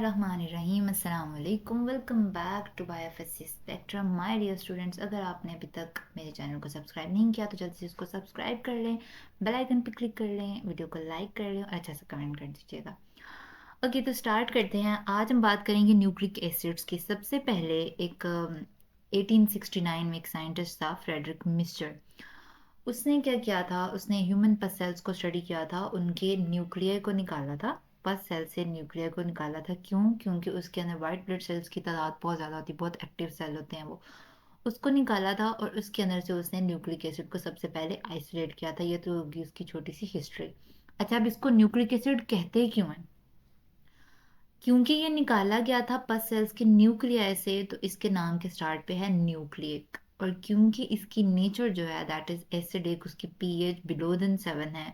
बिस्मिल्लाहिर्रहमानिर्रहीम अस्सलाम वालेकुम। Welcome back to biophysics spectrum my dear students. अगर आपने अभी तक मेरे चैनल को सब्सक्राइब नहीं किया तो जल्दी से इसको सब्सक्राइब कर लें, बेल आइकन पर क्लिक कर लें, वीडियो को लाइक कर लें और अच्छा सा कमेंट कर दीजिएगा। ओके, तो स्टार्ट करते हैं। आज हम बात करेंगे न्यूक्लिक एसिड्स की। सबसे पहले एक 1869 में एक साइंटिस्ट था, फ्रेडरिक मिस्चर। उसने क्या किया था, उसने ह्यूमन पस सेल्स को स्टडी किया था, उनके न्यूक्लियर को निकाला था। पस सेल से न्यूक्लियर को निकाला था। क्यों? क्योंकि उसके अंदर वाइट ब्लड सेल्स की तादाद बहुत ज़्यादा होती है, बहुत एक्टिव सेल होते हैं वो। उसको निकाला था और उसके अंदर से उसने न्यूक्लिक एसिड को सबसे पहले आइसोलेट किया था। ये तो होगी उसकी छोटी सी हिस्ट्री। अच्छा, अब इसको न्यूक्लिक एसिड कहते क्यों हैं? क्योंकि ये निकाला गया था पस सेल्स के न्यूक्लियाई से, तो इसके नाम के स्टार्ट पे है न्यूक्लिक। और क्योंकि इसकी नेचर जो है दैट इज एसिडिक, उसकी पीएच बिलो देन 7 है,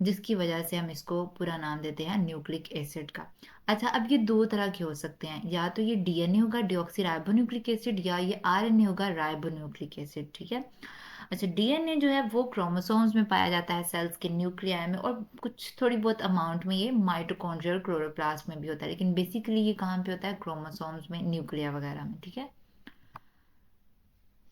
जिसकी वजह से हम इसको पूरा नाम देते हैं न्यूक्लिक एसिड का। अच्छा, अब ये दो तरह के हो सकते हैं, या तो ये डीएनए होगा डिऑक्सी राइबोन्यूक्लिक एसिड, या ये आरएनए होगा राइबोन्यूक्लिक एसिड। ठीक है। अच्छा, डीएनए जो है वो क्रोमोसोम्स में पाया जाता है, सेल्स के न्यूक्लियाई में, और कुछ थोड़ी बहुत अमाउंट में ये माइटोकॉन्ड्रियल क्लोरोप्लास्ट में भी होता है, लेकिन बेसिकली ये कहाँ पे होता है? क्रोमोसोम्स में, न्यूक्लिया वगैरह में। ठीक है।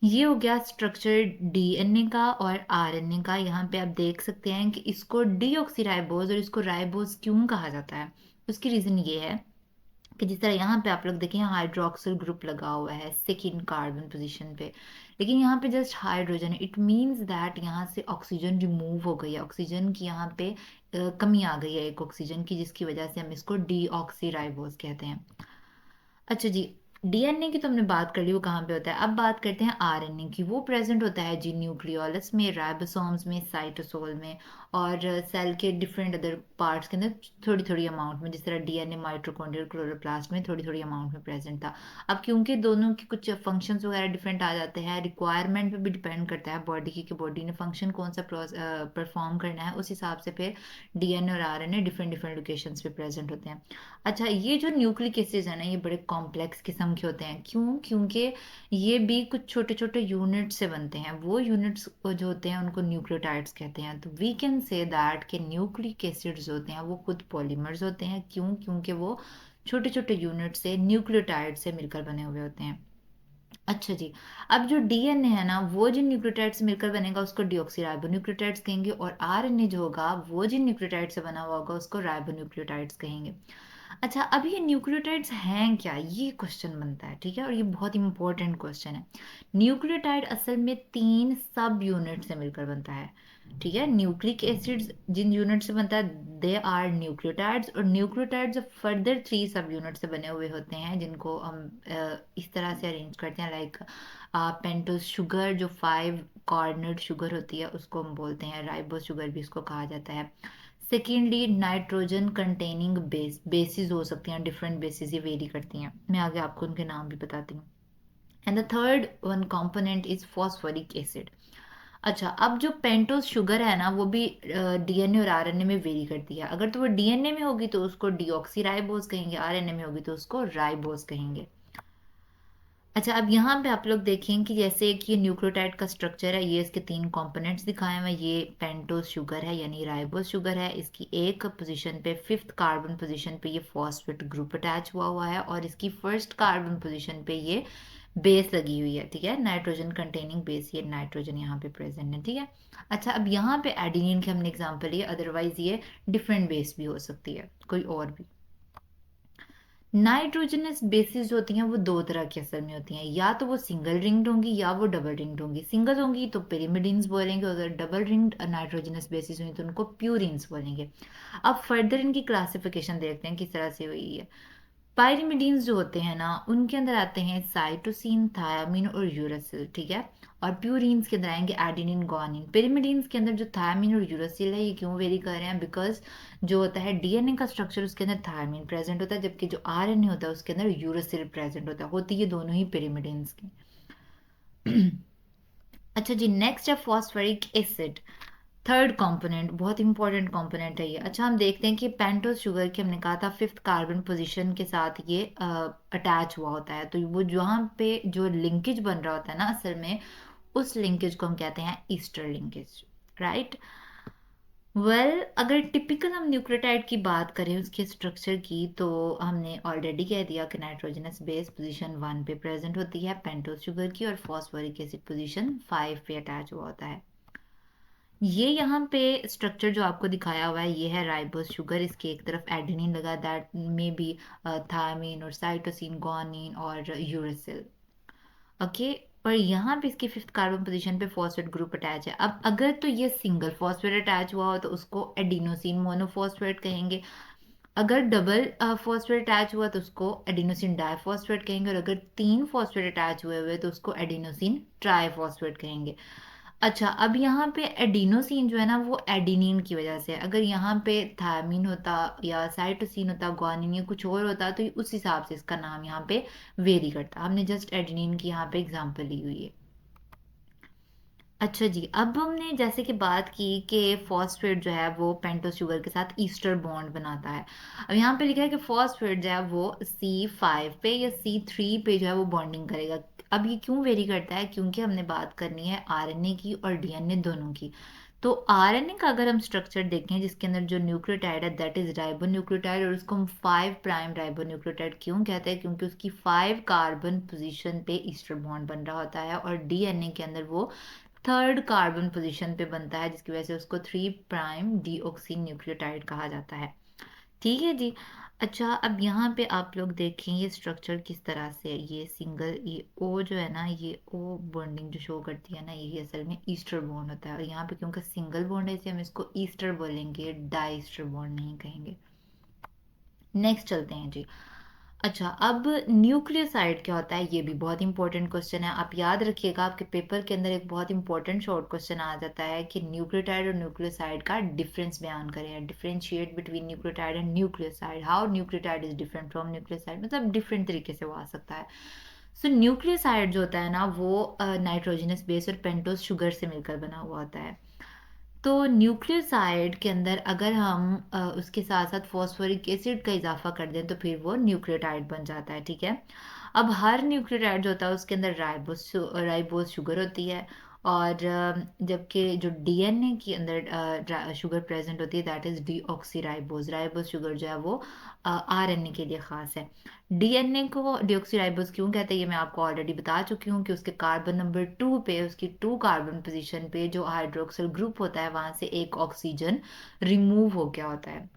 ये हो गया स्ट्रक्चर डीएनए का और आरएनए का। यहाँ पे आप देख सकते हैं कि इसको डीऑक्सीराइबोज और इसको राइबोज क्यों कहा जाता है। उसकी रीजन ये है कि जिस तरह यहाँ पे आप लोग देखें हाइड्रोक्सिल ग्रुप लगा हुआ है सेकेंड कार्बन पोजीशन पे, लेकिन यहाँ पे जस्ट हाइड्रोजन है। इट मींस दैट यहाँ से ऑक्सीजन रिमूव हो गई है, ऑक्सीजन की यहाँ पे कमी आ गई है एक ऑक्सीजन की, जिसकी वजह से हम इसको डीऑक्सीराइबोज कहते हैं। अच्छा जी, डीएनए की तो हमने बात कर ली, वो कहाँ पे होता है। अब बात करते हैं आरएनए की। वो प्रेजेंट होता है जी न्यूक्लियोलस में, राइबोसोम्स में, साइटोसोल में, और सेल के डिफरेंट अदर पार्ट्स के अंदर थोड़ी थोड़ी अमाउंट में, जिस तरह डीएनए माइटोकॉन्ड्रियल क्लोरोप्लास्ट में थोड़ी थोड़ी अमाउंट में प्रेजेंट था। अब क्योंकि दोनों के कुछ फंक्शंस वगैरह डिफरेंट आ जाते हैं, रिक्वायरमेंट पे भी डिपेंड करता है बॉडी की, कि बॉडी ने फंक्शन कौन सा परफॉर्म करना है, उस हिसाब से फिर डीएनए और आरएनए डिफरेंट डिफरेंट लोकेशंस पे प्रेजेंट होते हैं। अच्छा, ये जो न्यूक्लिक एसिड्स है ना, ये बड़े कॉम्प्लेक्स किस्म के होते हैं। क्यों? क्योंकि ये भी कुछ छोटे छोटे यूनिट से बनते हैं। वो यूनिट्स जो होते हैं उनको न्यूक्लियोटाइड्स कहते हैं। तो वी कैन से दैट के न्यूक्लिक एसिड्स होते हैं वो खुद पॉलीमर्स होते हैं। क्यों? क्योंकि वो छोटे छोटे यूनिट से, न्यूक्लियोटाइड से मिलकर बने हुए होते हैं। अच्छा जी, अब जो डीएनए है ना, वो जिन न्यूक्लियोटाइड से मिलकर बनेगा उसको डीऑक्सीराइबोन्यूक्लियोटाइड्स कहेंगे, और आरएनए जो होगा वो जिन न्यूक्लियोटाइड से बना हुआ होगा उसको राइबोन्यूक्लियोटाइड्स कहेंगे। अच्छा, अब ये न्यूक्लियोटाइड्स हैं क्या, ये क्वेश्चन बनता है। ठीक है, और ये बहुत इंपॉर्टेंट क्वेश्चन है। न्यूक्लियोटाइड असल में 3 सब यूनिट से मिलकर बनता है। ठीक है, न्यूक्लिक एसिड्स जिन यूनिट से बनता है दे आर न्यूक्लियोटाइड्स, और न्यूक्लियोटाइड्स फर्दर 3 सब यूनिट से बने हुए होते हैं, जिनको हम इस तरह से अरेंज करते हैं, लाइक पेंटोस शुगर जो 5 कोऑर्डिनेट शुगर होती है उसको हम बोलते हैं, राइबोस शुगर भी इसको कहा जाता है। सेकेंडली, नाइट्रोजन कंटेनिंग बेसिस हो सकती हैं, डिफरेंट बेसिस ये वेरी करती हैं, मैं आगे आपको उनके नाम भी बताती हूँ। And the third one component is phosphoric acid. अच्छा, अब जो पेंटोस शुगर है ना, वो भी डीएनए और आरएनए में वेरी करती है। अगर तो वो डीएनए में होगी तो उसको डीऑक्सीराइबोस कहेंगे, आरएनए में होगी तो उसको राइबोस कहेंगे। अच्छा, अब यहाँ पे आप लोग देखें कि जैसे कि ये न्यूक्लियोटाइड का स्ट्रक्चर है, ये इसके 3 कंपोनेंट्स दिखाए हुए हैं। ये पेंटोस शुगर है यानी राइबोस शुगर है, इसकी एक पोजीशन पे 5th कार्बन पोजीशन पे ये फॉस्फेट ग्रुप अटैच हुआ है, और इसकी फर्स्ट कार्बन पोजीशन पे ये बेस लगी हुई है। ठीक है, नाइट्रोजन कंटेनिंग बेस, ये नाइट्रोजन यहाँ पे प्रेजेंट है। ठीक है। अच्छा, अब यहाँ पे एडिनिन की हमने एग्जाम्पल लिया, अदरवाइज ये डिफरेंट बेस भी हो सकती है, कोई और भी। नाइट्रोजनस बेसिस जो होती हैं वो दो तरह की असल में होती हैं, या तो वो सिंगल रिंग्ड होंगी या वो डबल रिंग्ड होंगी। सिंगल होंगी तो पिरिमिडिन्स बोलेंगे, अगर डबल रिंग्ड नाइट्रोजनस बेसिस हुई तो उनको प्यूरिन्स बोलेंगे। अब फर्दर इनकी क्लासिफिकेशन देखते हैं किस तरह से हुई है। पायरिमिडीन्स जो होते हैं ना, उनके अंदर आते हैं साइटोसिन, थायामीन और यूरासिल। ठीक है। और प्यूरिन्स के अंदर आएंगे एडेनिन, गुआनिन। पिरिमिडीन्स के अंदर जो थायामीन और यूरासिल है, ये क्यों वेरी कर रहे हैं? बिकॉज जो होता है डीएनए का स्ट्रक्चर, उसके अंदर थायामीन प्रेजेंट होता है, जबकि जो आरएनए होता है उसके अंदर यूरासिल प्रेजेंट होता है। होती है दोनों ही पिरिमिडीन्स की। अच्छा जी, नेक्स्ट है फॉस्फोरिक एसिड। थर्ड कंपोनेंट, बहुत इंपॉर्टेंट कंपोनेंट है ये। अच्छा, हम देखते हैं कि पेंटोस शुगर की हमने कहा था 5th कार्बन पोजीशन के साथ ये अटैच हुआ होता है, तो वो जहाँ पे जो लिंकेज बन रहा होता है ना, असल में उस लिंकेज को हम कहते हैं ईस्टर लिंकेज। राइट। अगर टिपिकल हम न्यूक्लियोटाइड की बात करें उसके स्ट्रक्चर की, तो हमने ऑलरेडी कह दिया कि नाइट्रोजनस बेस पोजीशन 1 पे प्रेजेंट होती है पेंटोज शुगर की, और फॉस्फोरिक एसिड पोजीशन 5 पे अटैच हुआ होता है। ये यहाँ पे स्ट्रक्चर जो आपको दिखाया हुआ है ये है राइबोस शुगर, इसके एक तरफ एडेनिन लगा, दैट मे बी थायमीन और साइटोसिन, ग्वानिन और यूरेसिल। ओके, पर यहाँ पे इसकी फिफ्थ कार्बन पोजीशन पे फॉस्फेट ग्रुप अटैच है। अब अगर तो ये सिंगल फॉस्फेट अटैच हुआ हो तो उसको एडिनोसिन मोनोफॉस्फेट कहेंगे। अगर डबल फॉस्फेट अटैच हुआ तो उसको एडिनोसिन डाइफॉस्फेट कहेंगे, और अगर तीन फॉस्फेट अटैच हुए हुए तो उसको एडिनोसिन ट्राइफॉस्फेट कहेंगे। अच्छा, अब यहाँ पे एडिनोसिन जो है ना वो एडिनिन की वजह से है। अगर यहाँ पे थायमीन होता या साइटोसिन होता, ग्वानिन या कुछ और होता तो उस हिसाब से इसका नाम यहाँ पे वेरी करता। हमने जस्ट एडेनिन की यहाँ पे एग्जांपल ली हुई है। अच्छा जी, अब हमने जैसे कि बात की कि फॉस्फेट जो है वो पेंटोस शुगर के साथ ईस्टर बॉन्ड बनाता है। अब यहाँ पे लिखा है कि फॉस्फेट जो है वो C5 पे या C3 पे जो है वो बॉन्डिंग करेगा। अब ये क्यों वेरी करता है? क्योंकि हमने बात करनी है आरएनए की और डीएनए दोनों की। तो आरएनए का अगर हम स्ट्रक्चर देखें जिसके अंदर जो न्यूक्लियोटाइड है दैट इज राइबो न्यूक्लियोटाइड, और उसको हम 5 प्राइम राइबो न्यूक्लियोटाइड क्यों कहते हैं? क्योंकि उसकी 5 कार्बन पोजीशन पे ईस्टर बॉन्ड बन रहा होता है, और डीएनए के अंदर वो थर्ड कार्बन पोजीशन पे बनता है, जिसकी वजह से उसको 3 प्राइम डीऑक्सी न्यूक्लियोटाइड कहा जाता है। ठीक है जी। अच्छा, अब यहाँ पे आप लोग देखें ये स्ट्रक्चर किस तरह से है। ये सिंगल, ये ओ जो है ना, ये ओ बॉन्डिंग जो शो करती है ना, ये असल में ईस्टर बॉन्ड होता है। और यहाँ पे क्योंकि सिंगल बॉन्ड है इसलिए हम इसको ईस्टर बोलेंगे, डाई ईस्टर बॉन्ड नहीं कहेंगे। नेक्स्ट चलते हैं जी। अच्छा, अब न्यूक्लियोसाइड क्या होता है? ये भी बहुत इंपॉर्टेंट क्वेश्चन है। आप याद रखिएगा, आपके पेपर के अंदर एक बहुत इंपॉर्टेंट शॉर्ट क्वेश्चन आ जाता है कि न्यूक्लियोटाइड और न्यूक्लियोसाइड का डिफरेंस बयान करें, differentiate between nucleotide and nucleoside, how nucleotide is different from nucleoside, मतलब डिफरेंट तरीके से वो आ सकता है। सो न्यूक्लियोसाइड जो होता है ना वो नाइट्रोजनस बेस और पेंटोज शुगर से मिलकर बना हुआ होता है। तो न्यूक्लियोसाइड के अंदर अगर हम उसके साथ साथ फॉस्फोरिक एसिड का इजाफा कर दें तो फिर वो न्यूक्लियोटाइड बन जाता है। ठीक है, अब हर न्यूक्लियोटाइड जो होता है उसके अंदर राइबोस शुगर होती है, और जबकि जो डीएनए के अंदर शुगर प्रेजेंट होती है that is deoxy ribose. Ribose sugar जो है वो आरएनए के लिए खास है। डीएनए को डीऑक्सीराइबोस क्यों कहते हैं ये मैं आपको ऑलरेडी बता चुकी हूँ कि उसके कार्बन नंबर 2 पे, उसकी 2 कार्बन पोजीशन पे जो हाइड्रोक्सिल ग्रुप होता है वहां से एक ऑक्सीजन रिमूव हो गया होता है।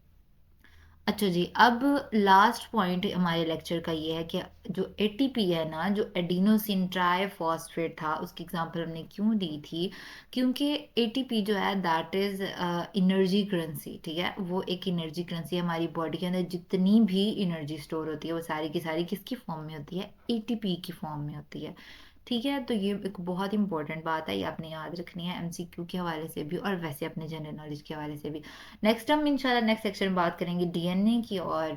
अच्छा जी, अब लास्ट पॉइंट हमारे लेक्चर का ये है कि जो एटीपी है ना, जो एडिनोसिन ट्राइफॉस्फेट था, उसकी एग्जांपल हमने क्यों दी थी? क्योंकि एटीपी जो है दैट इज एनर्जी करेंसी। ठीक है, वो एक एनर्जी करेंसी है। हमारी बॉडी के अंदर जितनी भी एनर्जी स्टोर होती है वो सारी की सारी किसकी फॉर्म में होती है? एटीपी की फॉर्म में होती है। ठीक है, तो ये एक बहुत इंपॉर्टेंट बात है, ये आपने याद रखनी है एमसीक्यू के हवाले से भी और वैसे अपने जनरल नॉलेज के हवाले से भी। नेक्स्ट हम इंशाल्लाह नेक्स्ट सेक्शन में बात करेंगे डीएनए की, और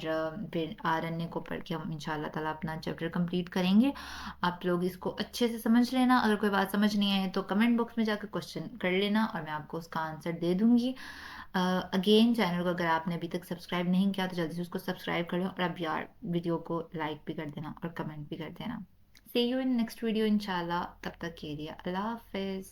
फिर आरएनए को पढ़ के हम इंशाल्लाह ताला अपना चैप्टर कंप्लीट करेंगे। आप लोग इसको अच्छे से समझ लेना। अगर कोई बात समझ नहीं आए तो कमेंट बॉक्स में जाकर क्वेश्चन कर लेना और मैं आपको उसका आंसर दे दूंगी। अगेन, चैनल को अगर आपने अभी तक सब्सक्राइब नहीं किया तो जल्दी से उसको सब्सक्राइब कर लो, और अब यार वीडियो को लाइक भी कर देना और कमेंट भी कर देना। सी यू इन नेक्स्ट वीडियो इंशाल्लाह, तब तक के लिए अल्लाह हाफिज़।